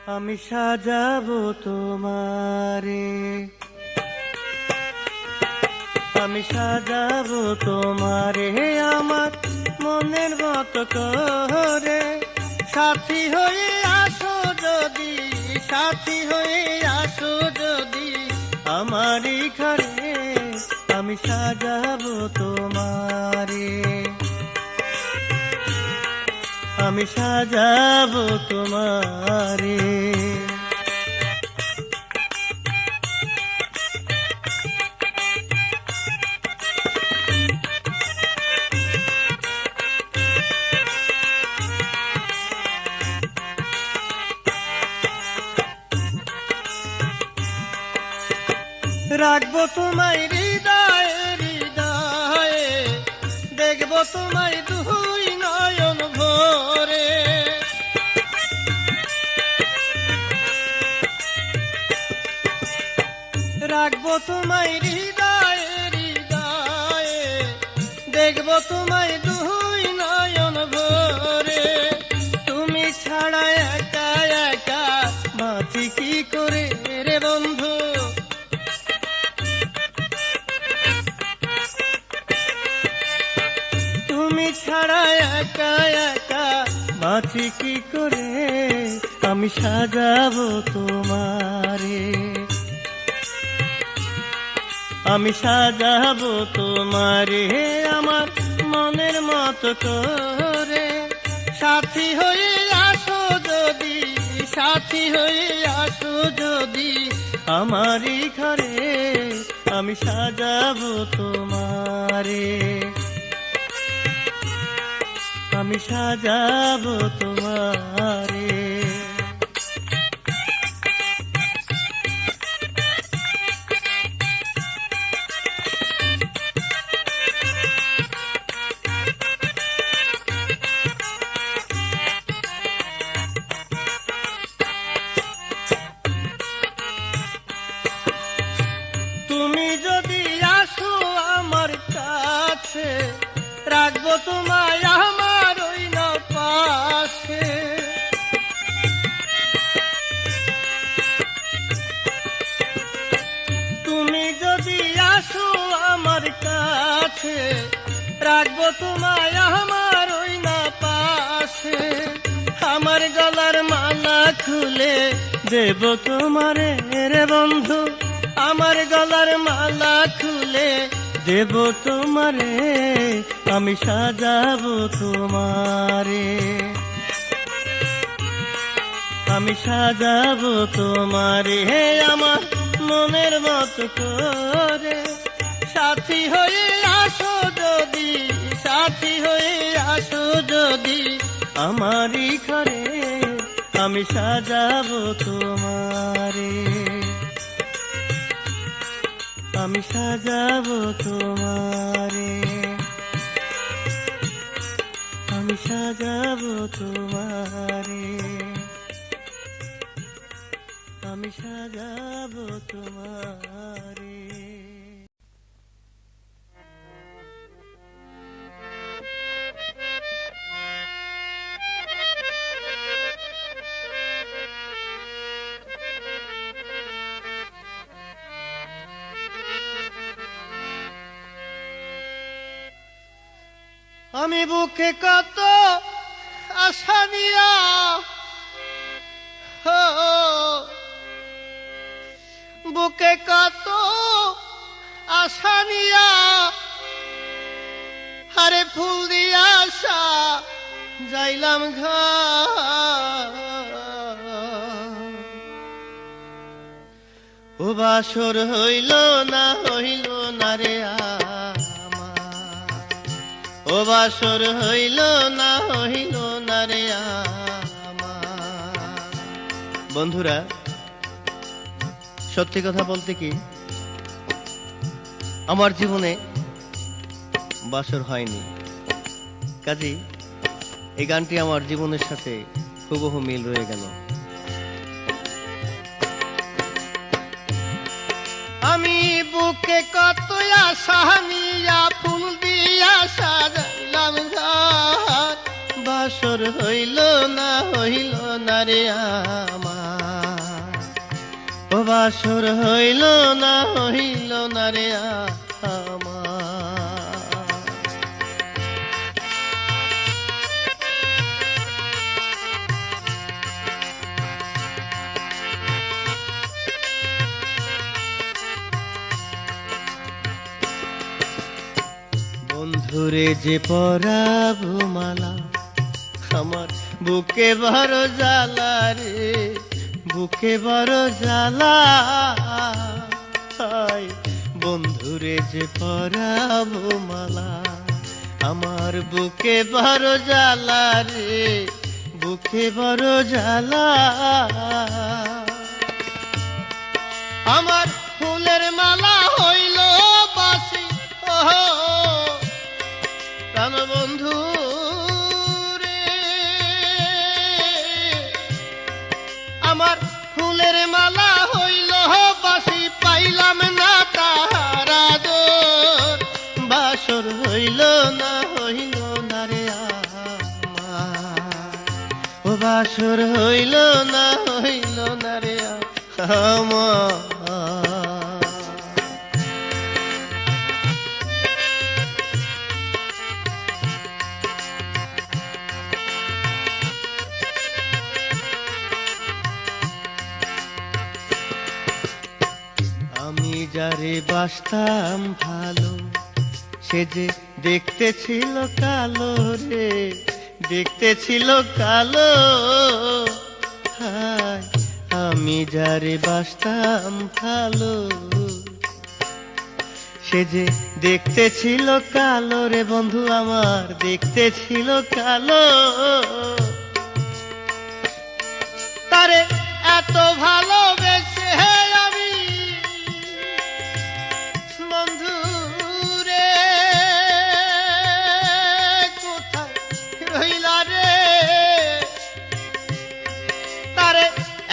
আমি সাজাবো তোমারে, আমি সাজাবো তোমারে আমার মনের মতো করে। সাথী হয়ে আসো যদি, সাথী হয়ে আসো যদি আমারই ঘরে। আমি সাজাবো তোমারে, আমি সাজাবো তোমারে। রাখবো তোমায় হৃদয়ে হৃদয়ে, দেখবো তোমায় দুই নয়ন ভরে। রাখবো তোমায় হৃদয়ে হৃদয়ে, দেখবো তোমায় দুই নয়ন ভরে। তুমি ছাড়া একা একা বাঁচি কি করে রে বন্ধু। তুমি ছাড়া একা একা বাঁচি কি করে। আমি সাজাবো তোমারে, আমি সাজাবো তোমারে আমার মনের মতো করে। সাথী হয়ে আসো যদি, সাথী হয়ে আসো যদি আমারই ঘরে। আমি সাজাবো তোমারে, আমি সাজাবো তোমারে। তুমি যদি আসো আমার কাছে, রাখবো তোমায় আমার ওই না পাশে। তুমি যদি আসো আমার কাছে, রাখবো তোমায় আমার ওই না পাশে। আমার গলার মালা খুলে দেব তোমারে রে বন্ধু, আমার গলার মালা খুলে দেব তোমারে। আমি সাজাবো তোমারে, আমি সাজাবো তোমারে আমার মনের মতো করে। সাথী হয়ে আসো যদি, সাথী হয়ে আসো যদি আমারই ঘরে। আমি সাজাবো তোমারে, আমি সাজাবো তোমারে, আমি সাজাবো তোমারে, আমি সাজাবো তোমারে। আমি বুকে কত আশা নিয়া, বুকে কত আশা নিয়া, আরে ফুল দিয়া আশা যাইলাম ঘর। ও বাসর হইল না রে ও বাসর হইল না রে আমার। বন্ধুরা, সত্যি কথা বলতে কি, আমার জীবনে বাসর হয়নি। কাজেই এই গানটি আমার জীবনের সাথে হুবহু মিল রয়ে গেল। আমি বুকে কত আশা নিয়া ফুল দিয়া সাজাইলাম ঘর। বাসর হইল না রে আমার। বাসর হইল না রে আমার। বন্ধুরে যে পরাবো মালা, আমার বুকে বড় জ্বালা রে, বুকে বড় জ্বালা। বন্ধুরে যে পরাবো মালা, আমার বুকে বড় জ্বালা রে, বুকে বড় জ্বালা। আমার ফুলের মালা হইল বাসি, ওহো প্রাণ বন্ধু রে। আমার ফুলের মালা হইল বাসি, পাইলাম না তাহার আদর। বাসর হইল না রে আমার, ও বাসর হইল না রে আমার। আমি যারে বাসতাম ভালো, সে যে দেখতে ছিল কালো রে, দেখতে ছিল কালো। হায় আমি যারে বাসতাম ভালো, সে যে দেখতে ছিল কালো রে বন্ধু আমার, দেখতে ছিল কালো। তারে এত ভালোবেসে আমি বন্ধু রে, কোথায় রইলা রে। তারে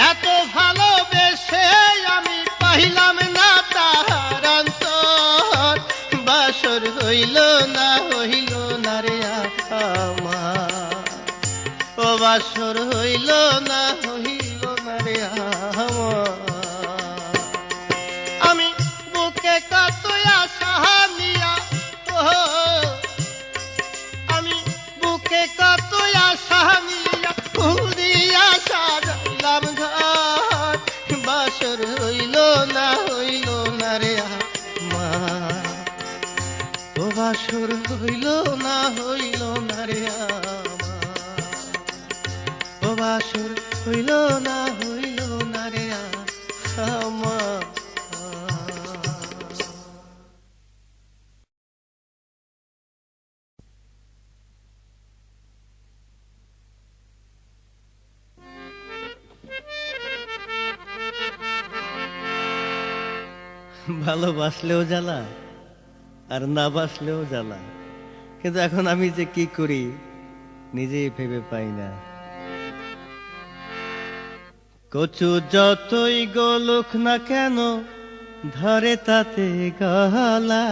এত ভালোবেসে আমি পাইলাম না তাহার অন্তর। বাসর হইল না রে আমার, ও বাসর হইল না রে আমার। আমি বুকে কত আশা নিয়া, ওহো আমি বুকে কত আশা নিয়া, ফুল দিয়া সাজাইলাম ঘর। বাসর হইল না রে আমার, ও বাসর হইল না রে আমার, ও বাসর হইল না রে আমার। ভালোবাসলেও জ্বালা আর না বাসলেও জ্বালা, কিন্তু এখন আমি যে কি করি নিজেই ভেবে পাই না। কচু যতই গোলুক না কেন ধরে তাতে গলা,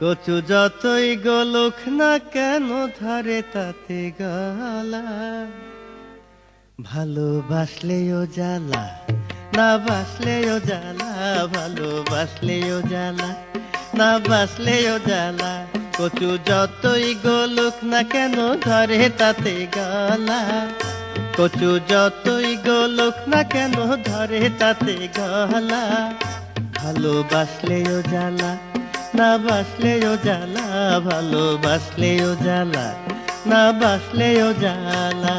কচু যতই গোলুক না কেন ধরে তাতে গলা। ভালোবাসলেও জ্বালা না বাসলেও জ্বালা, ভালোবাসলেও জ্বালা না বাসলেও জ্বালা। কচু যতই গোলুক না কেন ধরে তাতে গলা, কচু যতই গোলুক না কেন ধরে তাতে গলা। ভালোবাসলেও জ্বালা না বাসলেও জ্বালা, ভালোবাসলেও জ্বালা না বাসলেও জ্বালা।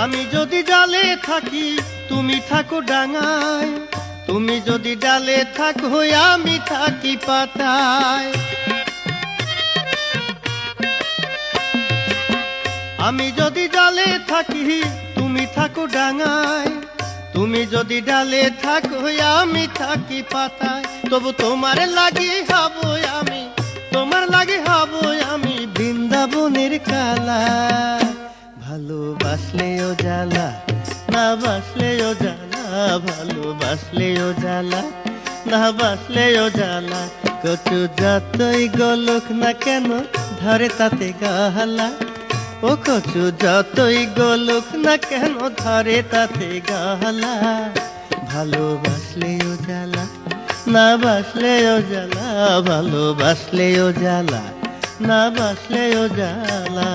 আমি যদি ডালে থাকি তুমি থাকো ডাঙায়, তুমি যদি ডালে থাকো আমি থাকি পাতায়। আমি যদি ডালে থাকি তুমি থাকো ডাঙায়, তুমি যদি ডালে থাকো আমি থাকি পাতায়। তবু তোমার লাগি হব আমি, তোমার লাগি হব আমি বৃন্দাবনের কালা। ভালোবাসলেও ও জ্বালা, না বাসলেও জ্বালা। কচু যতই গলুক না কেন ধরে তাতে গালা, ও কচু যতই গলুক না কেন ধরে তাতে গালা। ভালোবাসলেও জ্বালা, না বাসলেও জ্বালা, ভালোবাসলেও জ্বালা, না বাসলেও জ্বালা।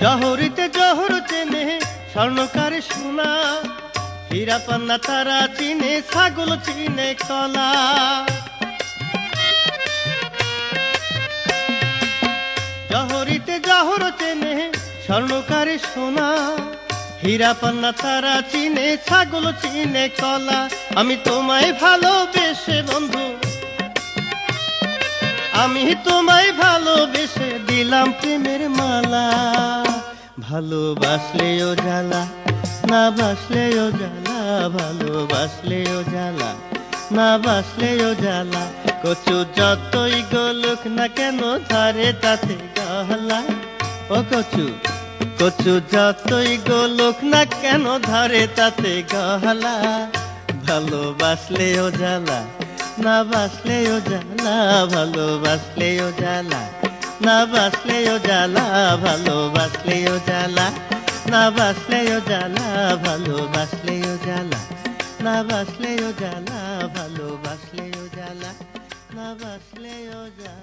জহরিতে জহর চেনে স্বর্ণকারে সোনা, হীরা পান্না তারা চিনে, ছাগল চিনে কলা। জহরিতে জহর চেনে স্বর্ণকারে সোনা, হীরা পান্না তারা চিনে, ছাগল চিনে কলা। আমি তোমায় ভালোবেসে বন্ধু, আমি তোমায় ভালোবেসে দিলাম প্রেমের মালা। ভালোবাসলেও জ্বালা, না বাসলেও জ্বালা, ভালোবাসলেও জ্বালা, না বাসলেও জ্বালা। কচু যতই গলুক না কেন ধরে তাতে গালা, ও কচু, কচু যতই গলুক না কেন ধরে তাতে গালা। ভালোবাসলেও জ্বালা, না বাসলেও জ্বালা, ভালোবাসলেও জ্বালা, না বাসলেও জ্বালা, ভালোবাসলেও জ্বালা, না বাসলেও জ্বালা, ভালোবাসলেও জ্বালা, না বাসলেও জ্বালা, ভালোবাসলেও জ্বালা, না বাসলেও জ্বালা।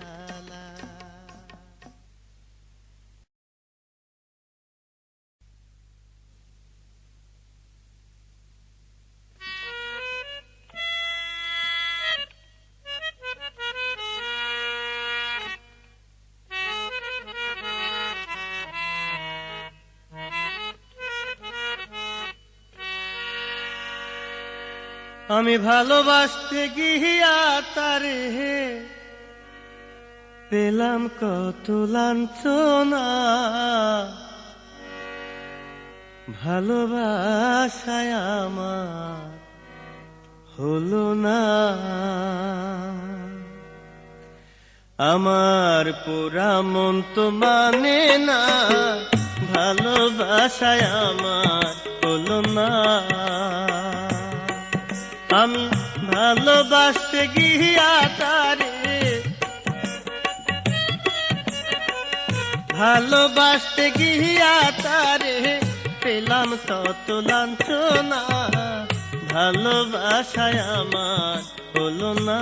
আমি ভালোবাসতে গিয়া তারে পেলাম কত লাঞ্ছনা, ভালোবাসায় আমার হলো না। আমার পুরা মন তো মানে না, ভালোবাসায় আমার হলো না। আমি ভালোবাসতে গিয়া তারে, ভালোবাসতে গিয়া তারে পেলাম তত লাঞ্ছনা, ভালোবাসায় আমার হলো না।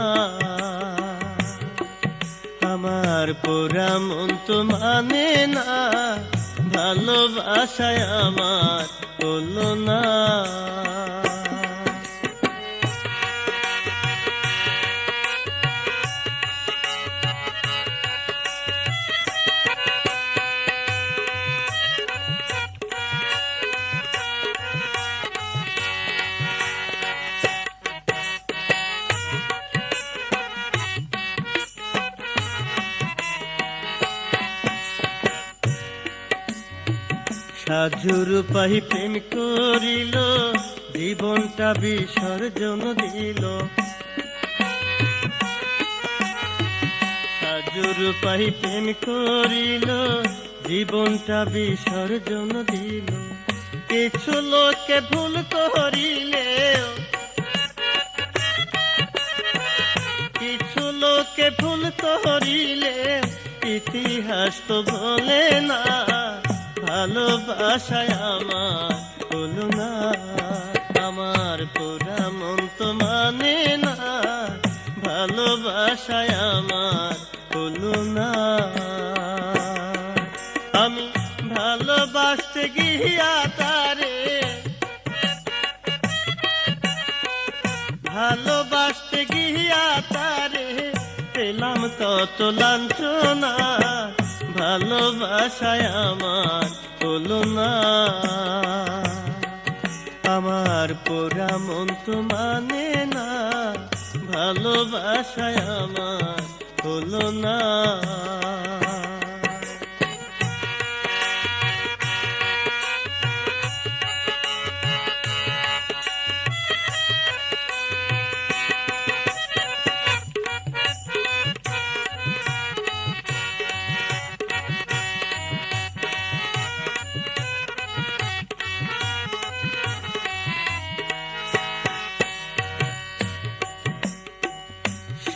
আমার পুরা মন তো মানে না, ভালোবাসায় আমার হলো না। সাজুর পাই প্রেম করিল, জীবনটা বিসর্জন দিল। সাজুর পাই প্রেম করিল, জীবনটা বিসর্জন দিল। কিছু লোকে ভুল করিলে, কিছু লোকে ভুল করিলে ইতিহাস তো বলে না, ভালোবাসায় আমার হলো না। আমার পুরা মন তো মানে না, ভালোবাসায় আমার হলো না। আমি ভালোবাসতে গিয়া তারে, ভালোবাসতে গিয়া তারে পেলাম কত লাঞ্ছনা, ভালোবাসায় আমার হলো না। আমার পুরা মন তো মানে না, ভালোবাসায় আমার হলো না।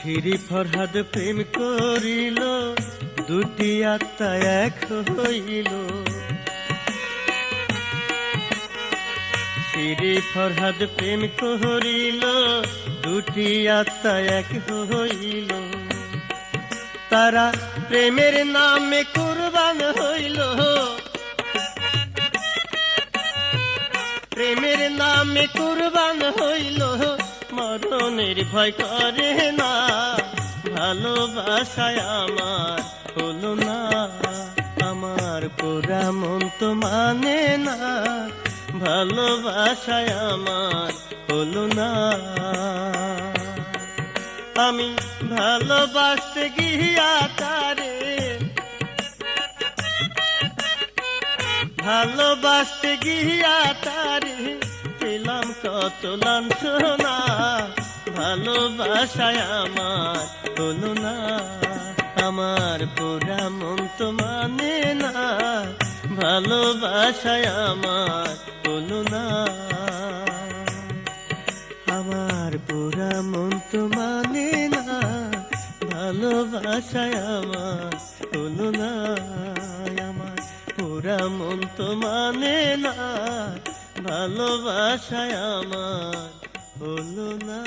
শিরি ফরহাদ প্রেম করিল, দুটি আত্মা এক হইল। শিরি ফরহাদ প্রেম করিল, দুটি আত্মা এক হইল। তারা প্রেমের নামে কুরবান হইল, প্রেমের নামে কুরবান হইল। মরণের ভয় করে না, ভালোবাসায় আমার হলো না। আমার পুরা মন তো মানে না, ভালোবাসায় আমার হলো না। আমি ভালোবাসতে গিয়া তারে, ভালোবাসতে গিয়া তারে পেলাম কত লাঞ্ছনা। ভালোবাসায় আমার হলো না, আমার পুরা মন তো মানে না, ভালোবাসায় আমার হলো না। আমার পুরা মন তো মানে না, ভালোবাসায় আমার হলো না। আমার পুরা মন তো মানে না, ভালোবাসায় আমার হলো না।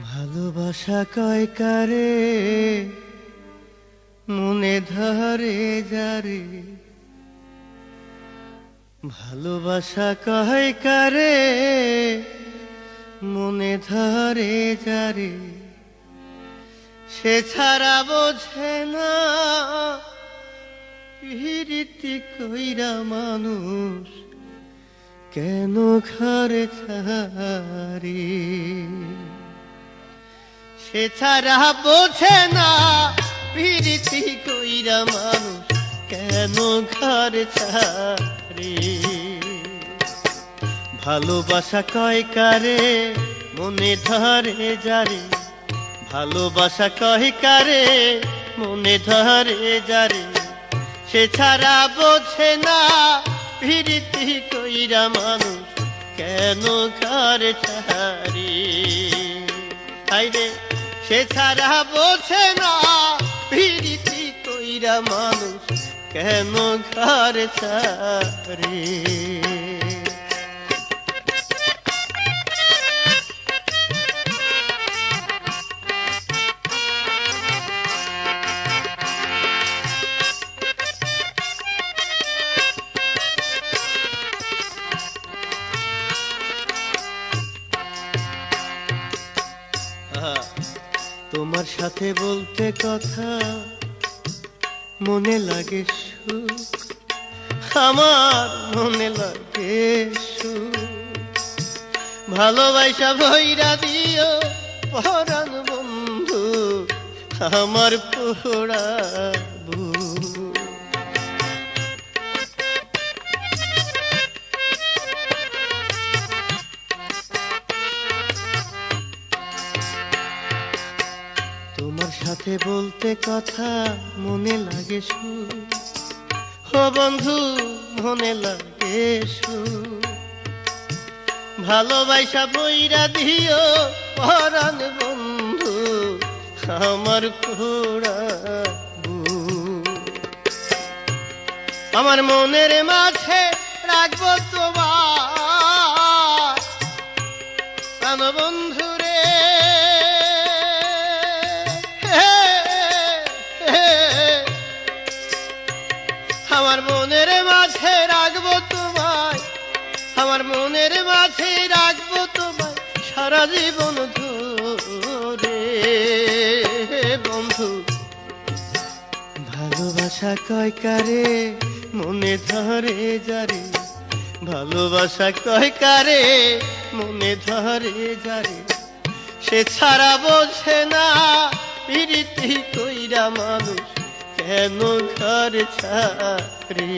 ভালোবাসা কয় কারে মনে ধরে যারে, ভালোবাসা কয় কারে মনে ধরে যারে। সে ছাড়া বোঝে না প্রীতি কইরা মানুষ কেন ঘরে ছাড়ে। সে ছাড়া বোঝে না প্রীতি কইরা মানুষ কেন ঘর ছাড়ে। ভালোবাসা কয় কারে মনে ধরে যারে, ভালোবাসা কয় কারে মনে ধরে যারে। সে ছাড়া বোঝে না প্রীতি কইরা মানুষ কেন ঘর ছাড়ে। হায়রে সে ছাড়া বোঝে না প্রীতি কইরা মানুষ কেন ঘর ছাড়ে। তোমার সাথে বলতে কথা মনে লাগে সুখ, আমার মনে লাগে সুখ। ভালোবাসা ভইরা দিও পরাণ বন্ধু আমার পোড়া বুক। তোমার সাথে বলতে কথা মনে লাগে সুখ, ও বন্ধু মনে লাগে সুখ। ভালোবাসা বইরা দিও পরাণ বন্ধু আমার পোড়া বুক। আমার মনের মাঝে রাখবো তোমার প্রাণ বন্ধু রে। আমার মনের মাঝে রাখবো তোমায়, আমার মনের মাঝে রাখবো তোমায় সারা জীবন ধরে বন্ধু। ভালোবাসা কয় কারে মনে ধরে যারে, ভালোবাসা কয় কারে মনে ধরে যারে। সে ছাড়া বোঝে না প্রীতি কইরা মানুষ কেন ঘর ছাড়ে।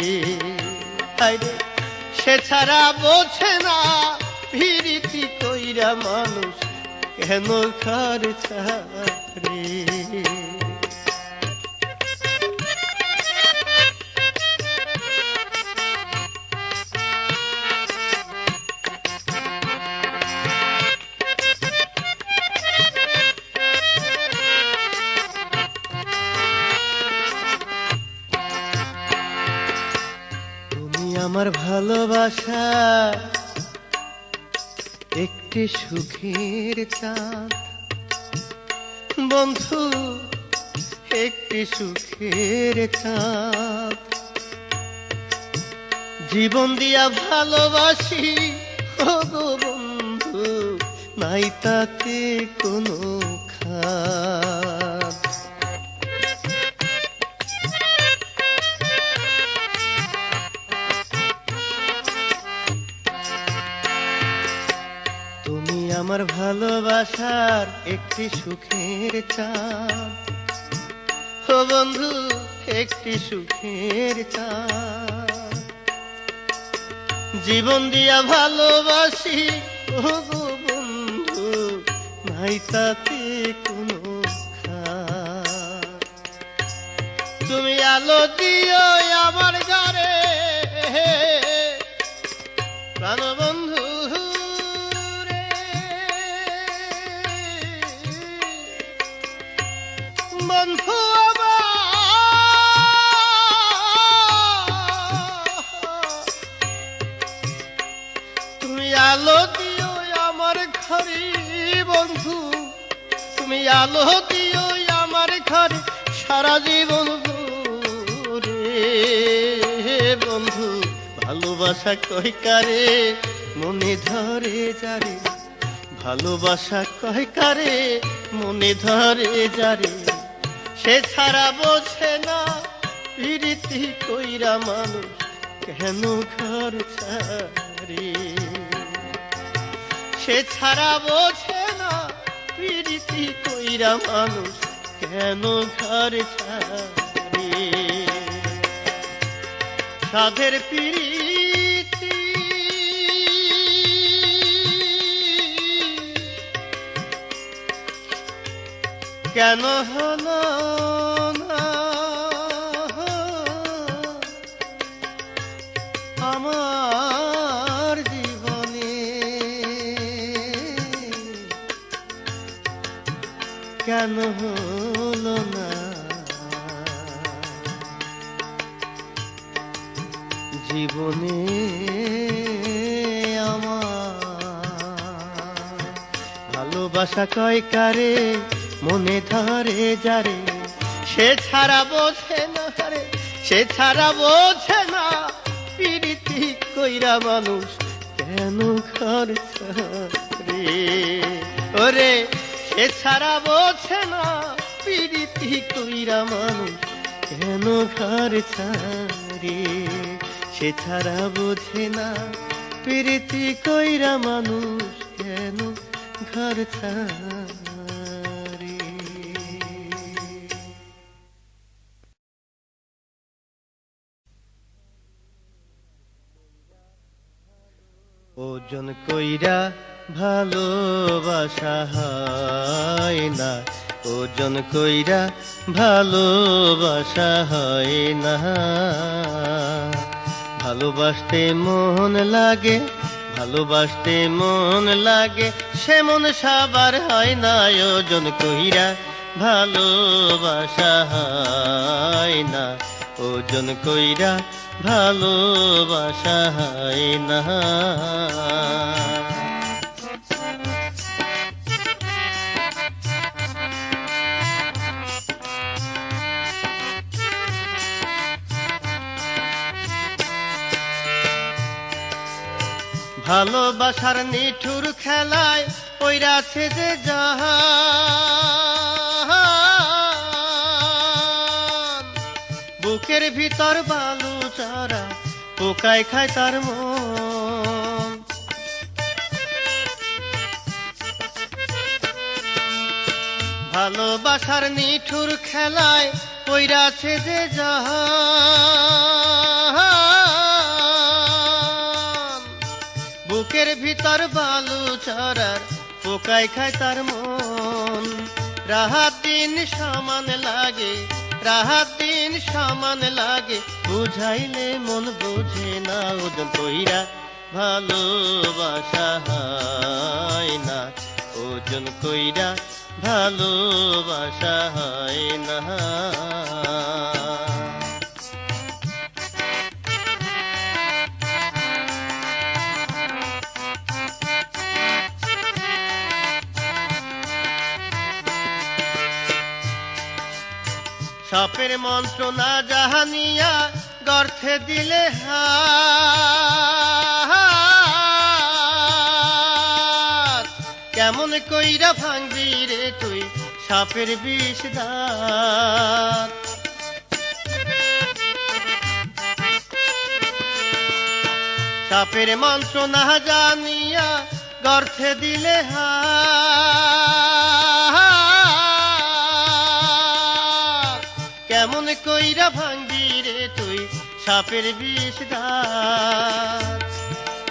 সে ছাড়া বোঝে না প্রীতি কইরা মানুষ কেন ঘর ছাড়ে। আমার ভালোবাসা একটি সুখের চাঁদ বন্ধু, একটি সুখের চাঁদ। জীবন দিয়া ভালোবাসি ও গো বন্ধু, নাই তাতে কোনো খাদ। আমার ভালোবাসার একটি সুখের চাঁদ ও বন্ধু, একটি সুখের চাঁদ। জীবন দিয়া ভালোবাসি ও গো বন্ধু, নাই তাতে কোনো খাদ। তুমি আলো দিও আমার ঘরে প্রাণবন্ধু, বন্ধু তুমি আলো দিও আমার ঘরে বন্ধু, তুমি আলো দিও আমার ঘরে সারা জীবন রে বন্ধু। ভালোবাসা কয় কারে মনে ধরে যারে, ভালোবাসা কয় কারে মনে ধরে যারে। সে ছাড়া বোঝে না প্রীতি কইরা মানুষ কেন ঘর ছাড়ে। সে ছাড়া বোঝে না প্রীতি কইরা মানুষ কেন ঘর ছাড়ে। সাধের প্রীতি কেন হলো না আমার জীবনে, কেন হলো না জীবনে আমার। ভালোবাসা কয় কারে মনে ধরে যারে, সে ছাড়া বোঝে না রে, সে ছাড়া বোঝে না প্রীতি কইরা মানুষ কেন ঘর ছাড়ে। ওরে সে ছাড়া বোঝে না প্রীতি কইরা মানুষ কেন ঘর ছাড়ে। সে ছাড়া বোঝে না প্রীতি কইরা মানুষ কেন ঘর ছাড়ে। ওজন কইরা ভালোবাসা হয় না, ওজন কইরা ভালোবাসা হয় না। ভালোবাসতে মন লাগে, ভালোবাসতে মন লাগে, সে মন সবার হয় না। ওজন কইরা ভালোবাসা হয় না, ওজন কইরা ভালোবাসা হয় না। ভালোবাসার নিঠুর খেলায় পইরাছে যে জাহান, বুকের ভিতর বালু চারা পোকায় খায় তার মন। ভালোবাসার নিঠুর খেলায় পইরাছে যে জাহান, বুকের ভিতর বালু চরার পোকায় খায় তার মন। রাহাত দিন সমান লাগে, রাহাত দিন সমান লাগে, বুঝাইলে মন বোঝে না। ওজন কইরা ভালোবাসা হয় না, ওজন কইরা ভালোবাসা হয় না। সাপের মন্ত্র না জাহানিয়া গর্থে দিলে হাত, কেমন কইরা ভাঙবি রে তুই সাপের বিষ দাঁত। সাপের মন্ত্র না জানিয়া গর্থে দিলে হাত, কেমন কইরা ভাঙবি রে তুই সাপের বিষ দাঁত।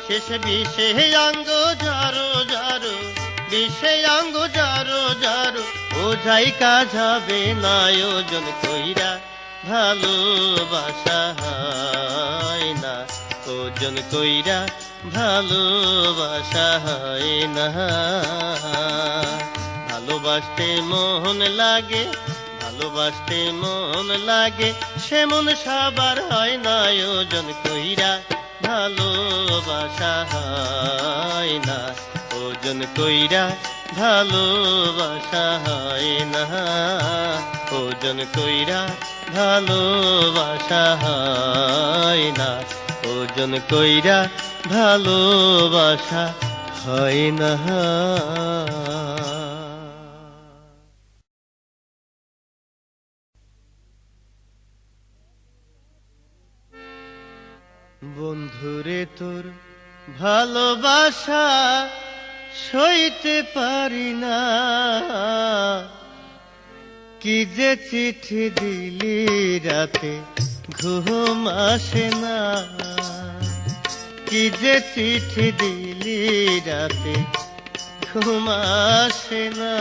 শেষে বিষে অঙ্গ জারো জারো, বিষে অঙ্গ জারো জারো, ওঝাই কাজ হবে না। ওজন কইরা ভালোবাসা হয় না, ওজন কইরা ভালোবাসা হয় না। ভালোবাসতে মন লাগে, ভালোবাসতে মন লাগে, সে মন সবার হয় না। ওজন কইরা ভালোবাসা হয় না, ওজন কইরা ভালোবাসা হয় না, ওজন কইরা ভালোবাসা হয় না, ওজন কইরা ভালোবাসা হয় না। বন্ধুরে তোর ভালোবাসা সইতে পারি না, কি যে চিঠি দিলি রাতে ঘুম আসে না, কি যে চিঠি দিলি রাতে ঘুম আসে না।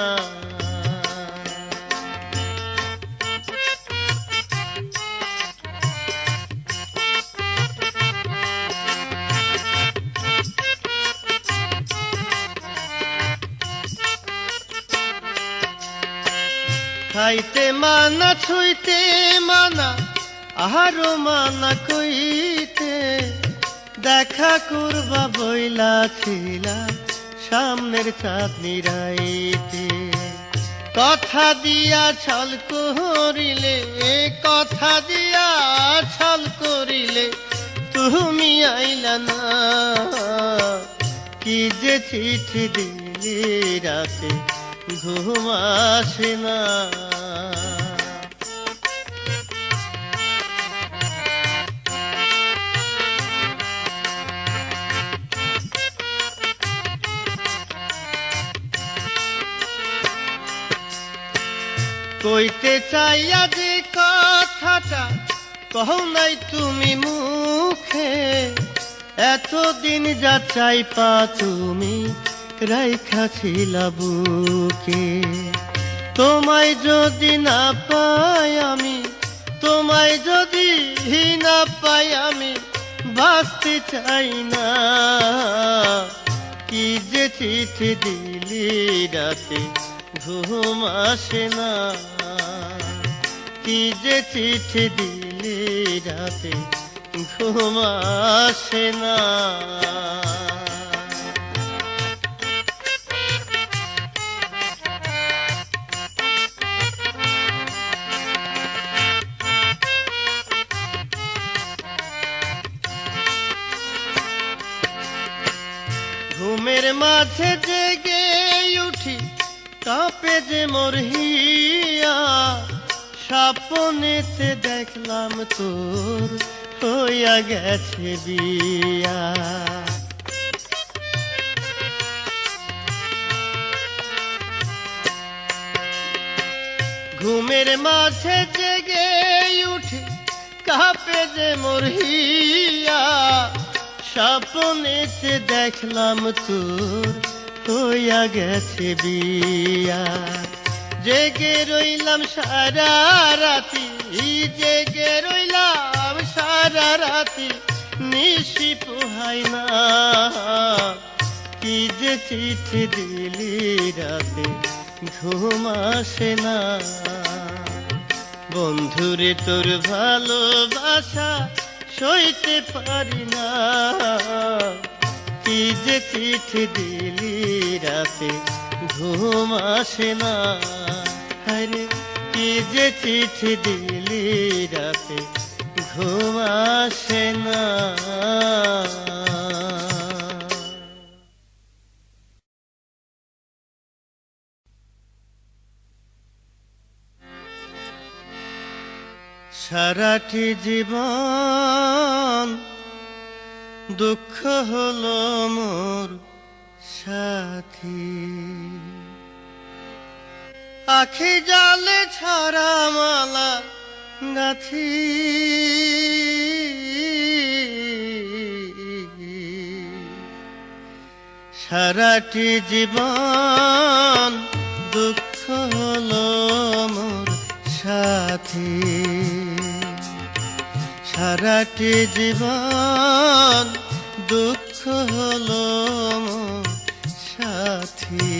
খাইতে মানা, ছুঁইতে মানা, আহারও মানা কইতে, দেখা করবা বইলা ছিলা সামনের চাঁদনি রাইতে। কথা দিয়া ছল করিলে, কথা দিয়া ছল করিলে, তুমি আইলা না, কি যে চিঠি দিলি রাতে ঘুম আসে না। কইতে চাইয়া যে কথাটা কহো নাই তুমি মুখে, এতদিন যা চাইপা তুমি রাইখাছিলা বুকে। তোমায় যদি না পাই আমি, তোমায় যদি না পাই আমি, বাঁচতে চাই না। কি যে চিঠি দিলি রাতে ঘুম আসে না, কি যে চিঠি দিলি রাতে ঘুম আসে না। ঘুমের মাঝে জেগে উঠি কাঁপে যে মোর হিয়া, স্বপ্নেতে দেখলাম তোর হইয়া গেছে বিয়া। ঘুমের মাঝে জেগে উঠে কাঁপে যে মোর হিয়া, স্বপ্নেতে দেখলাম তোর হইয়া গেছে বিয়া। জেগে রইলাম সারা রাতি, জেগে রইলাম সারা রাতি, নিশি পোহাই না। কি যে চিঠি দিলি রাতে ঘুম আসে না। বন্ধুরে তোর ভালোবাসা সইতে পারি না। কি যে চিঠি দিলি রাতে ঘুম আসে না। আরে কি যে চিঠি দিলি রাতে ঘুম আসে না। সারাটি জীবন দুঃখ হলো মোর সাথী, আখি জালে ছড়া মালা গাথি। সারাটি জীবন দুঃখ হলো মোর সাথী, সারাটি জীবন দুঃখ হলো মোর সাথী।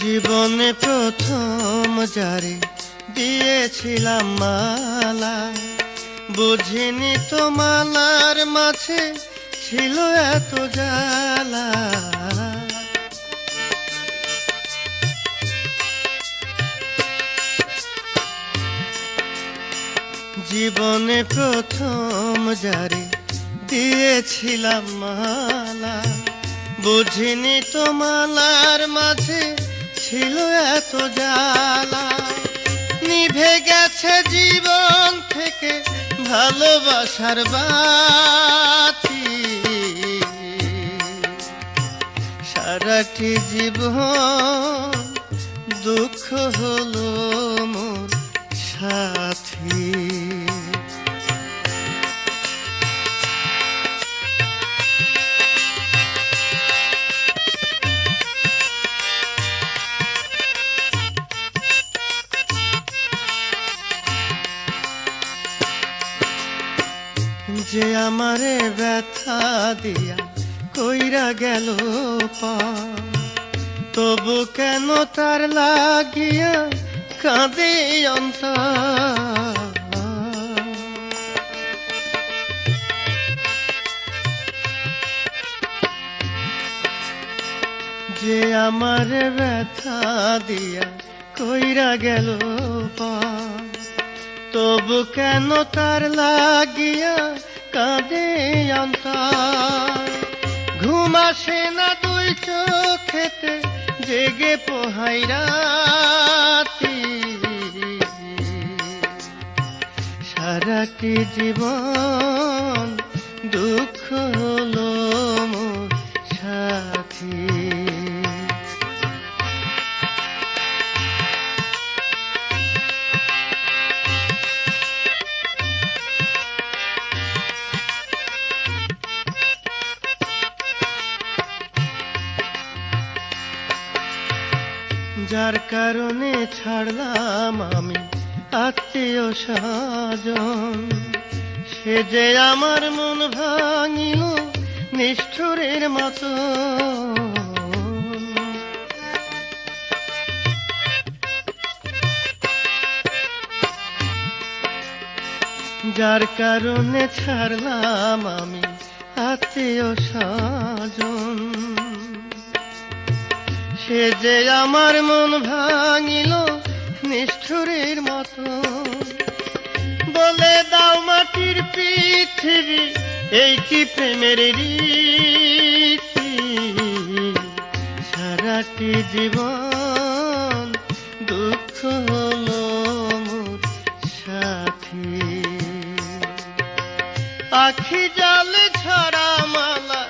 জীবনে প্রথম যারে দিয়েছিলাম মালা, বুঝিনি তো মালার মাঝে ছিল এত জ্বালা। জীবনে প্রথম যারে দিয়েছিলাম মালা, বুঝিনি তো মালার মাঝে ছিল এত জ্বালা। নিভে গেছে জীবন থেকে ভালোবাসার বাতি, সারাটি জীবন দুঃখ হলো মোর সাথী। যে আমারে ব্যথা দিয়া কইরা গেল পার, তবু কেন তার লাগিয়া কাঁদে অন্তর। যে আমারে ব্যথা দিয়া কইরা গেল পার, তবু কেন তার লাগিয়া কাঁদে অন্তর। ঘুম আসে না দুই চোখেতে জেগে পোহাই রাতি, সারাটি জীবন দুঃখ হলো মোর সাথী। যার কারণে ছাড়লাম আমি আত্মীয় স্বজন, সে যে আমার মন ভাঙিল নিষ্ঠুরের মতো। যার কারণে ছাড়লাম আমি আত্মীয় স্বজন, সে যে আমার মন ভাঙিল নিষ্ঠুরের মতো। বলে দাও মাটির পৃথিবী এই কি প্রেমের রীতি, সারাটি জীবন আখি জালে ছাড়া মালা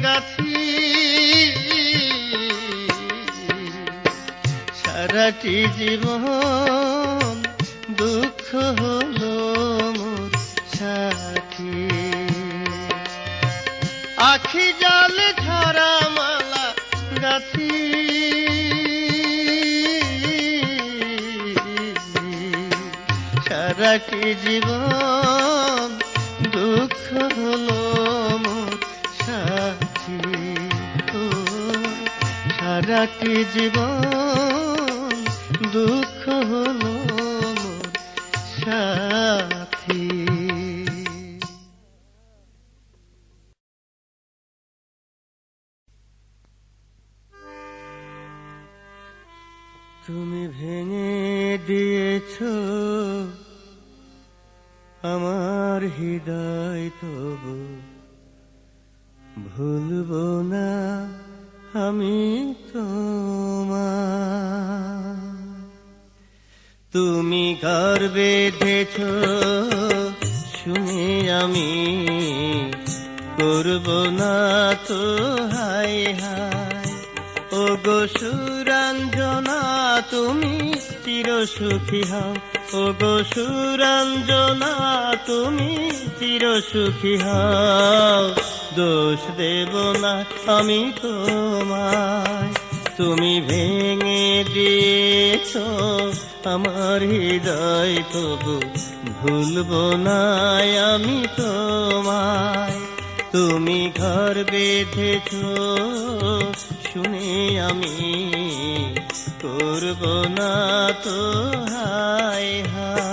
গাথি সারাটি জীবন দুঃখ হলো মোর সাথী। আখি জালে ছাড়া মালা গাথি সারাটি জীবন দুঃখ হলো মোর সাথী। ও সারাটি জীবন দুঃখ হলো মোর সাথী। তুমি ভেঙে দিয়েছো আমার হৃদয়, তবু ভুলবো না আমি তোমার। তুমি ঘর বেঁধেছো শুনে আমি করব না তো হায় হায়। ও গো সুরঞ্জনা তুমি চির সুখী হও, ও গো সুরঞ্জনা তুমি চির সুখী হও। দোষ দেব না আমি তোমায়, তুমি ভেঙে দিয়েছো আমার হৃদয়, তবু ভুলবো না আমি তোমায়। তুমি ঘর বেঁধেছো শুনে আমি করব না তো হায় হায়।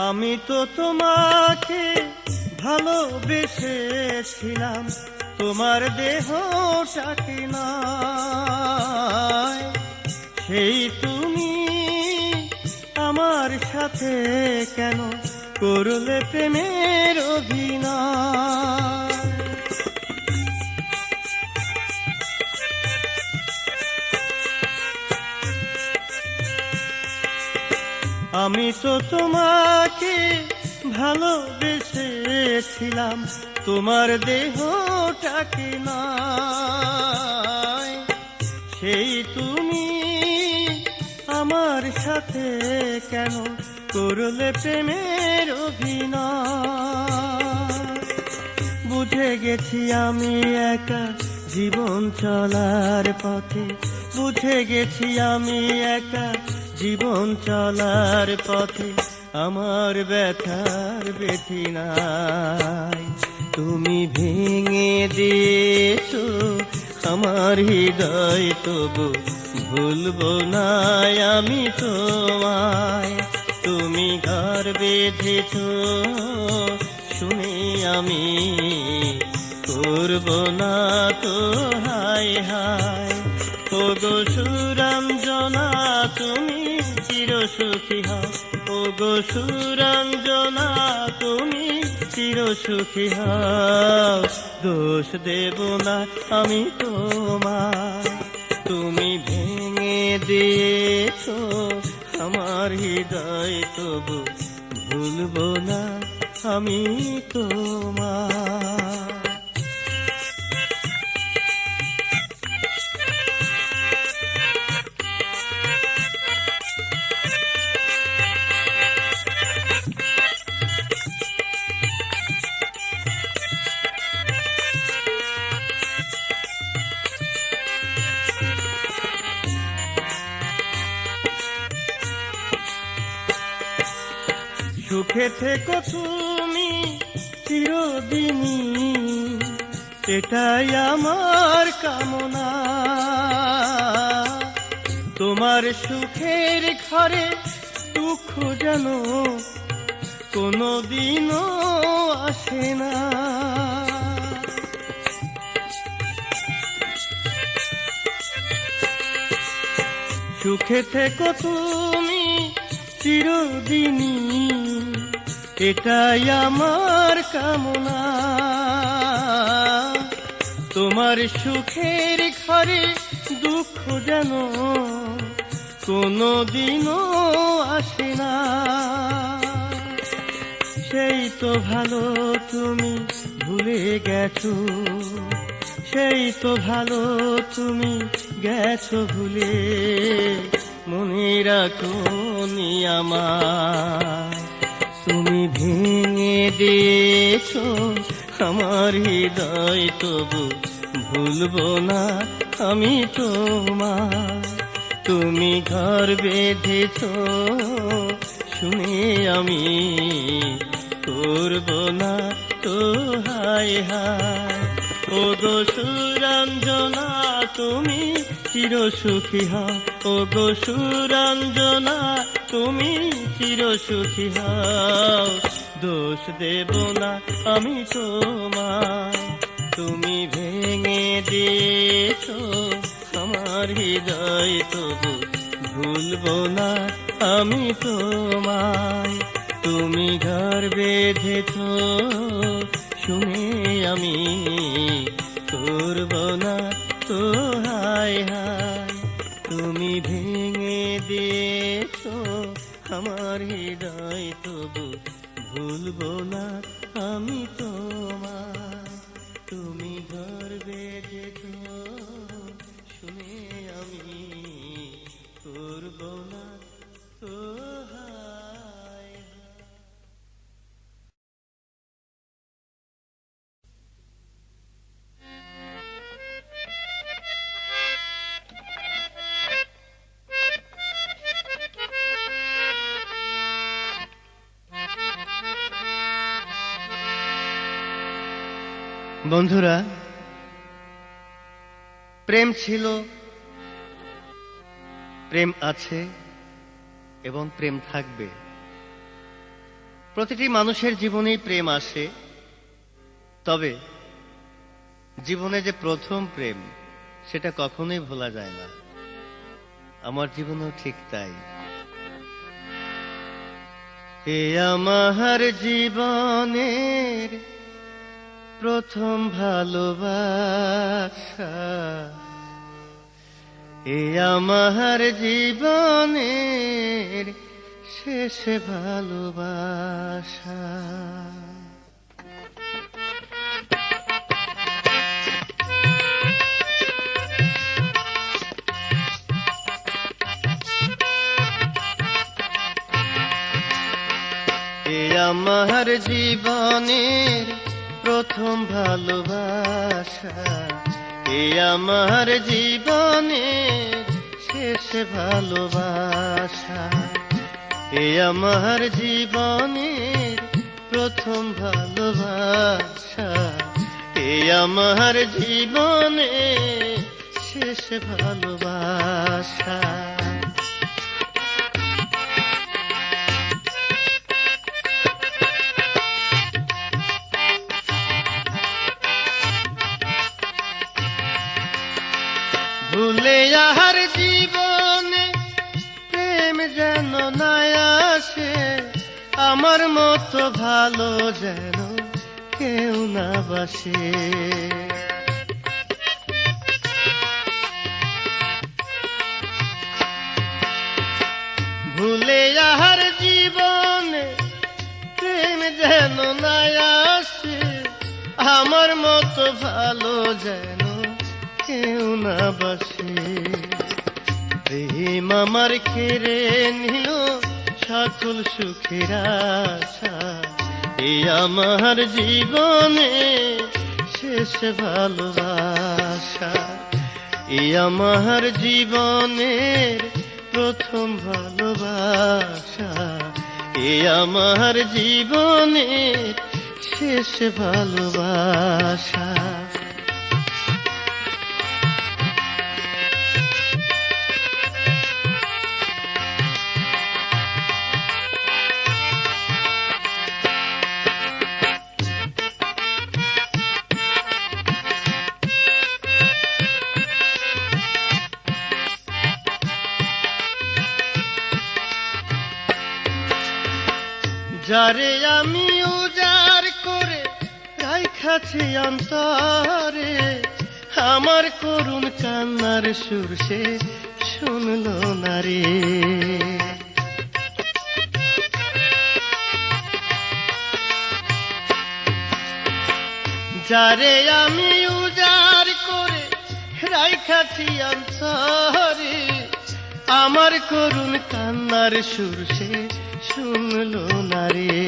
আমি তো তোমাকে ভালোবেসেছিলাম, তোমার দেহটাকে নয়। সেই তুমি আমার সাথে কেন করলে প্রেমের অভিনয়। আমি তো তোমাকে ভালোবেসেছিলাম, তোমার দেহটাকে নয়। সেই তুমি আমার সাথে কেন করলে প্রেমের অভিনয়। বুঝে গেছি আমি একা জীবন চলার পথে, বুঝে গেছি আমি একা জীবন চলার পথে, আমার ব্যথার বেথি নাই। তুমি ভেঙে দিয়েছো আমার হৃদয়, তবু ভুলবো না আমি তোমায়। তুমি ঘর বেঁধেছো শুনে আমি করব না তো হায় হায়। ও গো সুরঞ্জনা তুমি চির সুখী হও, ও গো সুরঞ্জনা তুমি চির সুখী হও। দোষ দেব না আমি তোমায়, তুমি ভেঙে দিয়েছো আমার হৃদয়, তবু ভুলবো না আমি তোমায়। সুখে থেকো তুমি চিরদিনই, এটাই আমার কামনা। তোমার সুখের ঘরে দুঃখ যেন কোনোদিনও আসে না। সুখে থেকো তুমি চিরদিনই, এটাই আমার কামনা। তোমার সুখের ঘরে দুঃখ যেন কোনোদিনও আসে না। সেই তো ভালো তুমি ভুলে গেছো, সেই তো ভালো তুমি গেছো ভুলে, মনে রাখোনি আমায়। তুমি ভেঙে দিয়েছো আমার হৃদয়, তবু ভুলবো না আমি তোমায়। তুমি ঘর বেঁধেছো শুনে আমি করবো না তো হায় হায়। ও গো সুরঞ্জনা তুমি চির সুখী হও, ও গো সুরঞ্জনা তুমি চির সুখী হও। দোষ দেব না আমি তোমায়, তুমি ভেঙে দিয়েছো আমার হৃদয়, তবু ভুলবো না আমি তোমায়। তুমি ঘর বেঁধেছো শুনে আমি করবো না তো হায় হায়। তুমি ভেঙে দিয়েছো আমার হৃদয়, তবু ভুলবো না আমি তোমায়। তুমি ঘর বেঁধেছো শুনে আমি করবো না তো হায়। বন্ধুরা, প্রেম ছিল, প্রেম আছে এবং প্রেম থাকবে। প্রতিটি মানুষের জীবনেই প্রেম আসে, তবে জীবনে যে প্রথম প্রেম সেটা কখনোই ভোলা যায় না। আমার জীবনেও ঠিক তাই। এ আমার জীবনের প্রথম ভালোবাসা, এ আমার জীবনের শেষ ভালোবাসা। এ আমার জীবনের প্রথম ভালোবাসা, এ আমার জীবনের শেষ ভালোবাসা। এ আমার জীবনের প্রথম ভালোবাসা, এ আমার জীবনের শেষ ভালোবাসা। ভুলে আর জীবনে প্রেম যেন না আসে, আমার মতো ভালো যেন কেউ না বাসে। ভুলে আর জীবনে প্রেম যেন না আসে, আমার মতো ভালো যেন কেউ না বাসে। প্রেম আমার কেড়ে নিল সকল সুখের আশা, এই আমার জীবনে শেষ ভালোবাসা। এই আমার জীবনের প্রথম ভালোবাসা, এই আমার জীবনের শেষ ভালোবাসা। যারে আমি উজাড় করে রাইখাছি অন্তরে, আমার করুণ কান্নার সুর সে শুনলো না রে। যারে আমি উজাড় করে রাইখাছি অন্তরে, আমার করুণ কান্নার সুর সে শুনলো না রে।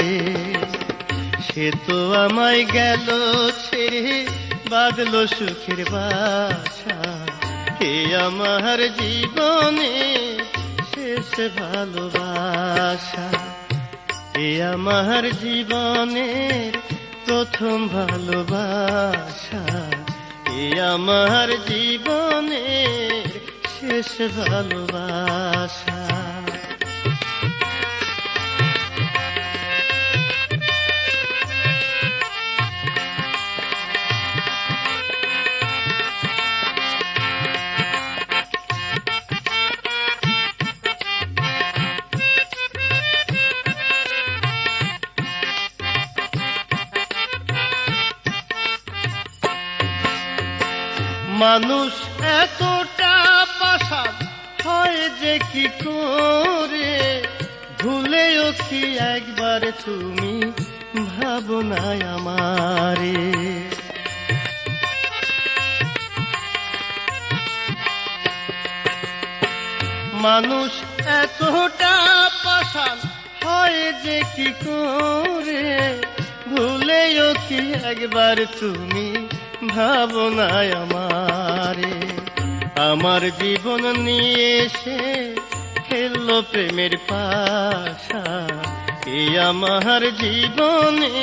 সে তো আমায় গেল ছেড়ে বাঁধলো সুখের বাসা, হে আমার জীবনে শেষ ভালোবাসা, হে আমার জীবনের প্রথম ভালোবাসা, হে আমার জীবনের শেষ ভালোবাসা। মানুষ এতটা পাষাণ হয় যে কি করে, ভুলেও কি একবার তুমি ভাবো না আমারে। মানুষ এতটা পাষাণ হয় যে কি করে, ভুলেও কি একবার তুমি ভাবো না আমারে। আমার জীবন নিয়ে এসে খেললো প্রেমের পাশা, এই আমার জীবনে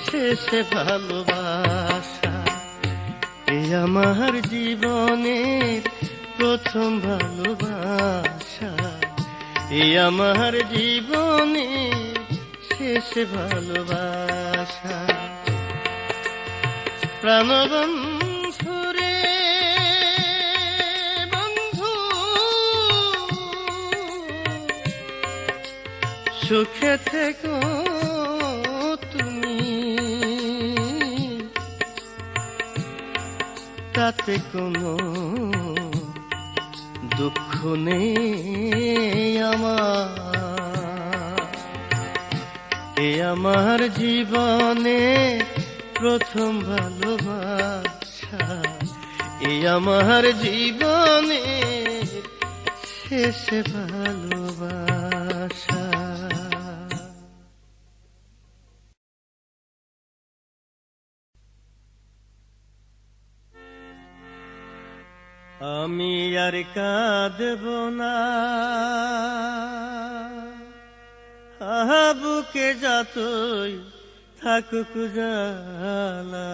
শেষ ভালোবাসা, এই আমার জীবনের প্রথম ভালোবাসা, এই আমার জীবনের শেষ ভালোবাসা। প্রাণবন্ধু রে বন্ধু, সুখে থেকো তুমি, তাতে কোনো দুঃখ নেই আমার, এ আমার জীবনে প্রথম ভালোবাসা, এই আমার জীবনে শেষ ভালোবাসা। আমি আর কাঁদব না, আহা বুকে যতই থাকুক জ্বালা,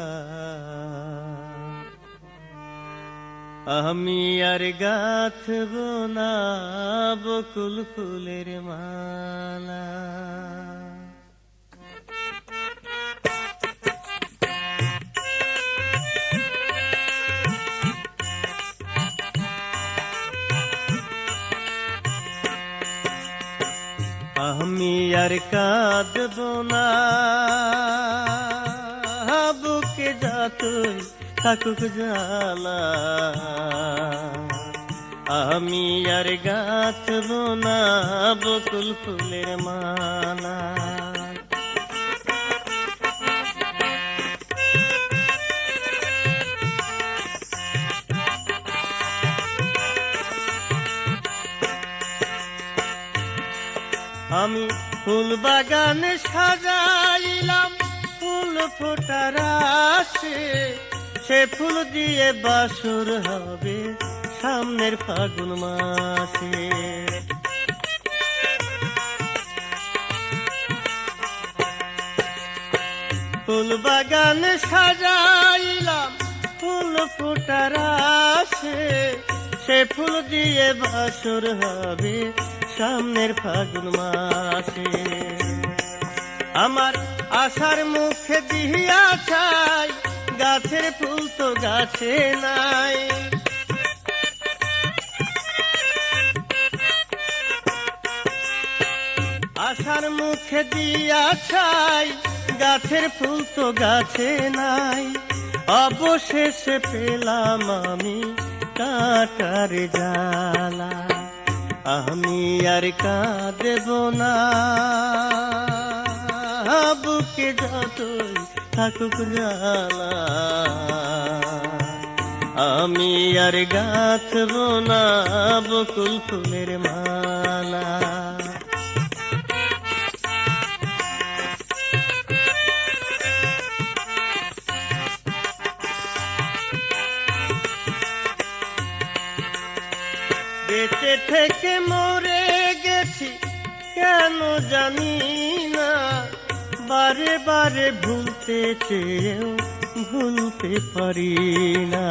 আমি আর গাঁথব না বকুল ফুলের মালা। আমি আর কাঁদব না, বুকে যতই থাকুক জ্বালা, আমি আর গাঁথব না বকুল ফুলের মালা। আমি ফুল বাগান সাজাইলাম ফুল ফোটার আশে, সে ফুল দিয়ে বাসর হবে সামনের ফাগুন মাসে। ফুল বাগান সাজাইলাম ফুল ফোটার আশে, সে ফুল দিয়ে বাসর হবে সামনের ফাগুন মাসে। আমার আশার মুখে দিয়া চাই, গাছের ফুল তো গাছে নাই। আশার মুখে দিয়া ছাই, গাছের ফুল তো গাছে নাই, অবশেষে পেলাম আমি কাটার জ্বালা। আমি আর কাঁদব না, বুকে যতই থাকুক জ্বালা। আমি আর গাঁথব না বকুল ফুলের মালা। বেঁচে থেকে মরে গেছি কেন জানি না, বারে বারে ভুলতে চেয়েও ভুলতে পারি না।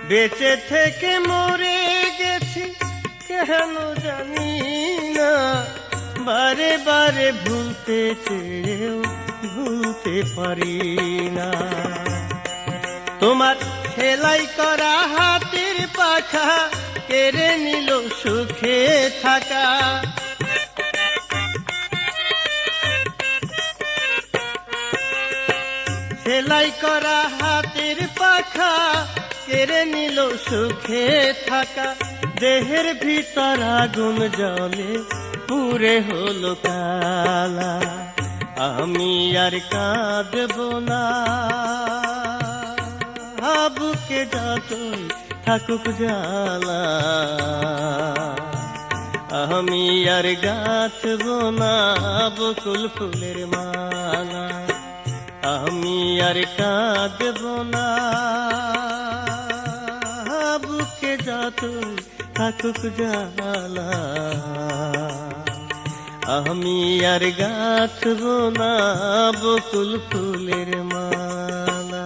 বেঁচে থেকে মরে গেছি কেন জানি না, বারে বারে ভুলতে চেয়েও ভুলতে পারি না। তোমার সেলাই করা হাতের পাখা কেড়ে নিল সুখে থাকা। সেলাই করা হাতের পাখা কেড়ে নিল সুখে থাকা। দেহের ভিতর আগুন জ্বলে পুড়ে হলো কালা। আমি আর কাঁদব না, বুকে যতই থাকুক জ্বালা। আমি আর গাঁথব না বকুল ফুলের মালা। আমি আর কাঁদব না, বুকে যতই থাকুক জ্বালা। আমি আর গাঁথব না বকুল ফুলের মালা।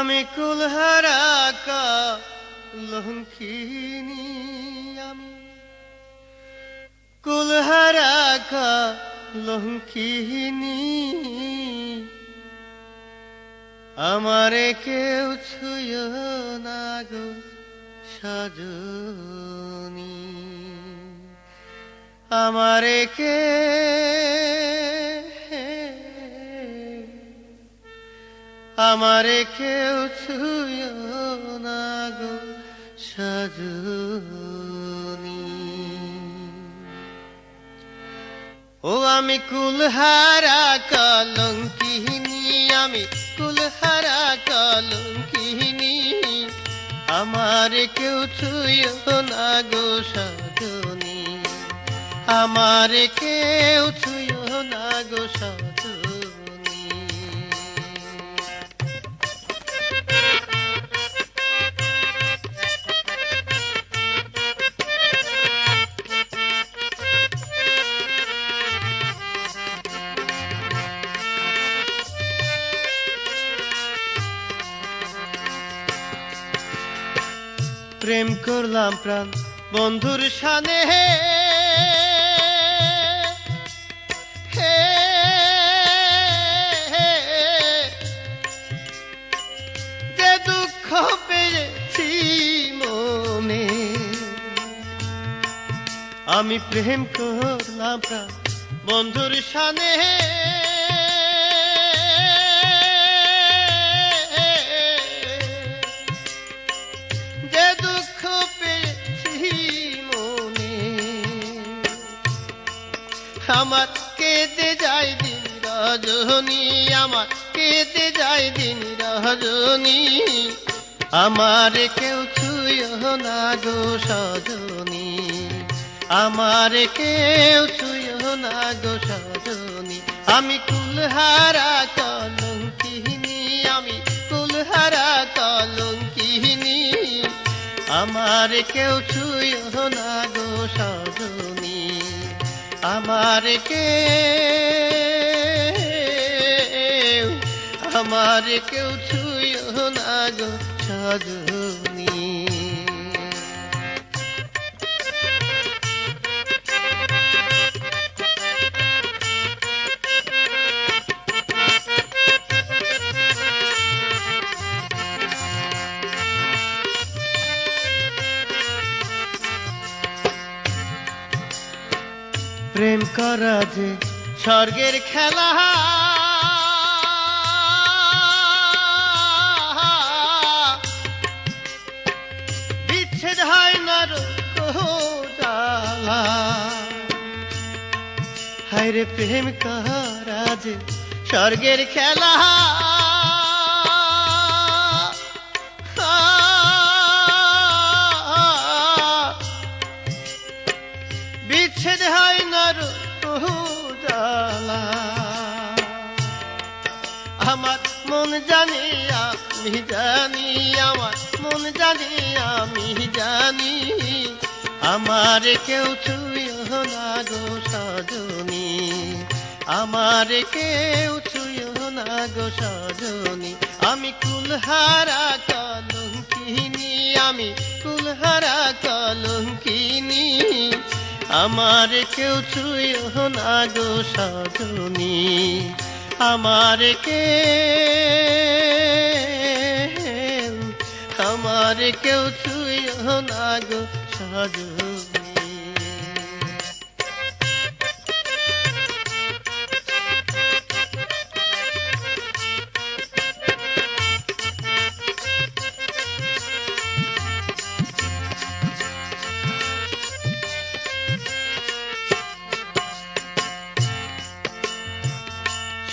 আমি কুলহারা কলঙ্কিনী, আমি কুলহারা কলঙ্কিনী। আমারে কেউ ছুঁয় না গো সজনী, আমারে আমারে কেউ ছুঁয় না গো সজনী। ও আমি কুলহারা কলঙ্কিনী, আমি কুলহারা কলঙ্কিনী। আমারে কেউ ছুঁয় না গো সজনী, আমারে কেউ ছুঁয় না গো সজনী। প্রেম করলাম প্রাণ বন্ধুর সানে, যে দুঃখ পেয়েছি মনে। আমি প্রেম করলাম প্রাণ বন্ধুর সানে, আমার কেঁদে যায় দিন রজনী, আমার কেঁদে যায় দিন রজনী। আমার কেউ ছুঁয় না গো সজনী, আমার কেউ ছুঁয় না গো সজনী। আমি কুলহারা কলঙ্কিনী, আমি কুলহারা কলঙ্কিনী, আমার কেউ ছুঁয়ো না গো সজনী, আমার কেউ ছুঁয়ো না গো সজনী। প্রেম করা যে স্বর্গের খেলা, বিচ্ছেদ হয় না জ্বালা, হায় রে প্রেম করা যে স্বর্গের খেলা, বিচ্ছেদ হয় না জ্বালা, আমার মন জানি আমি জানি, আমার মন জানি আমি জানি, আমার কেউ ছুঁয়ো না গো সজনী, আমার কেউ ছুঁয়ো না গো সজনী। আমি কুলহারা কলঙ্কিনী, আমি কুলহারা কলঙ্কিনী, আমার কেউ ছুঁয়ো না গো সজনী, আমার কেউ ছুঁয়ো না গো সজনী।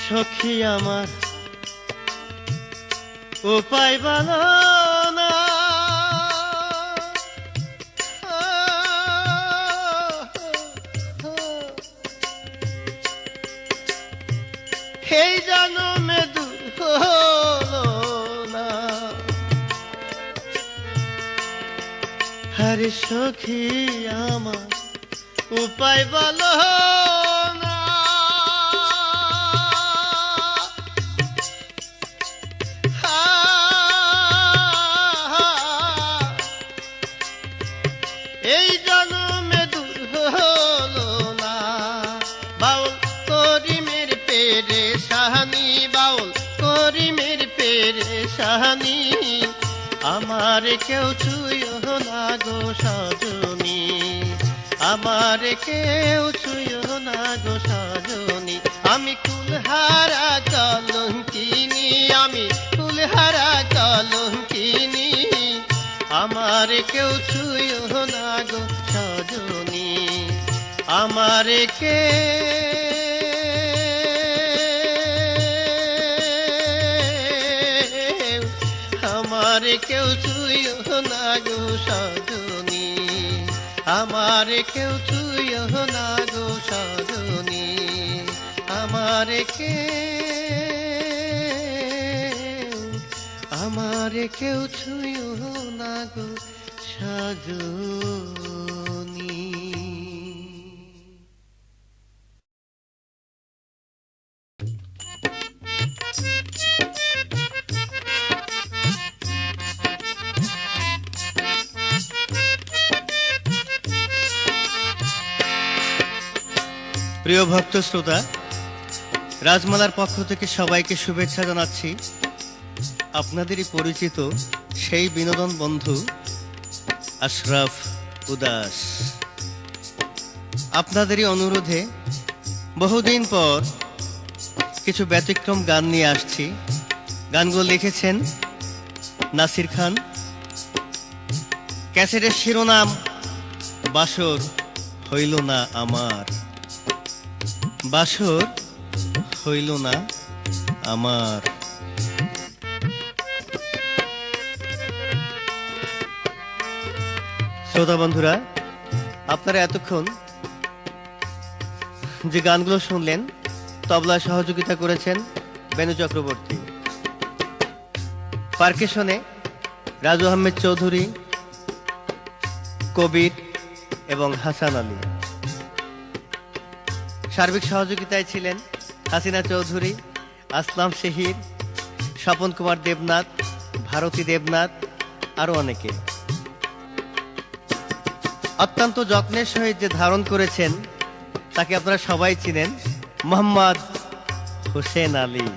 সখী আমার উপায় বলো না, এই জন্মে দূর হলো না, হরে সখী আমার উপায় বলো না, এই জন্মে দূর হলো না, বাউল করিমের পেরেশানি, বাউল করিমের পেরেশানি, আমার কেউ ছুঁয়ো না গো সজনী, আমার কেউ ছুঁয়ো না গো সজনী। আমি কুলহারা কলঙ্কিনী, আমি কুলহারা কলঙ্কিনী, আমার কেউ ছুঁয়ো না গো সজনী, আমার কেউ ছুঁয়ো না গো সজনী, আমার কেউ ছুঁয়ো না গো সজনী, আমার কেউ ছুঁয়ো না গো সজনী। প্রিয় ভক্ত শ্রোতা, রাজমালার পক্ষ থেকে সবাইকে শুভেচ্ছা জানাচ্ছি। আপনাদেরই পরিচিত সেই বিনোদন বন্ধু আশরাফ উদাস। আপনাদেরই অনুরোধে বহুদিন পর কিছু ব্যতিক্রম গান নিয়ে আসছি। গানগুলো লিখেছেন নাসির খান। ক্যাসেটের শিরোনাম বাসর হইল না আমার, বাসর হইল না আমার। শ্রোতা বন্ধুরা, আপনারা এতক্ষণ যে গানগুলো শুনলেন তবলা সহযোগিতা করেছেন বেনু চক্রবর্তী। পারকেশনে রাজু আহমেদ চৌধুরী, কবির এবং হাসান আলী। সার্বিক সহযোগিতায় ছিলেন হাসিনা চৌধুরী, আসলাম শেহির, স্বপন কুমার দেবনাথ, ভারতী দেবনাথ, আরো অনেকে। অত্যন্ত যত্নের সহিত যে ধারণ করেছেন তাকে আপনারা সবাই চিনেন, মোহাম্মদ হোসেন আলী।